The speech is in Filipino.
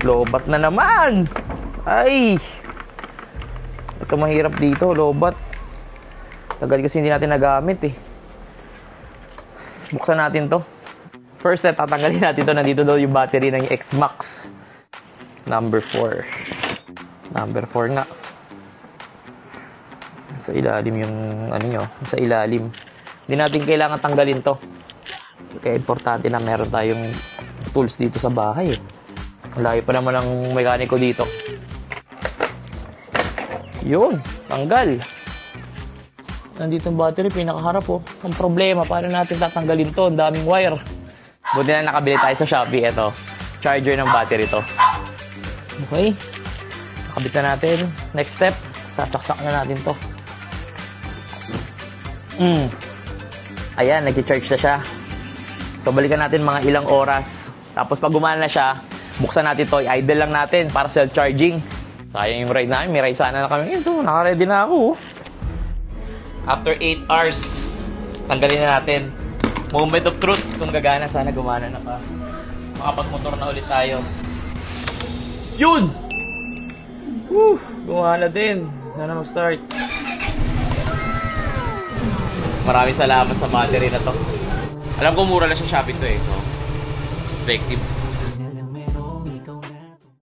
Lobat na naman! Ay! Ito mahirap dito, lobat. Tagal kasi hindi natin nagamit eh. Buksan natin to. First step, tatanggalin natin to. Nandito daw yung battery ng X-Max. Number 4. Number 4 nga. Sa ilalim yung ano nyo. Sa ilalim. Hindi natin kailangan tanggalin to. Kaya importante na meron tayong tools dito sa bahay. Layo pa naman ang mekaniko dito. Yun, tanggal. Nandito yung battery, pinakaharap oh. Ang problema, paano natin tatanggalin to? Ang daming wire. Buti na nakabili tayo sa Shopee. Ito, charger ng battery to. Okay. Nakabit na natin. Next step, sasaksak na natin to. Ayan, nag-charge na siya. So, balikan natin mga ilang oras. Tapos, pag gumana na siya, buksan natin to. I-idle lang natin para self-charging. Sayang yung ride namin. May ride sana na kami. Ito, naka-ready na ako. After 8 hours, tanggalin na natin. Moment of truth. Kung gagana, sana gumana na pa. Makapag-motor na ulit tayo. Yun! Woo! Gumana din. Sana mag-start. Maraming salamat sa battery na to. Alam ko mura lang sa Shopee to eh. So, effective.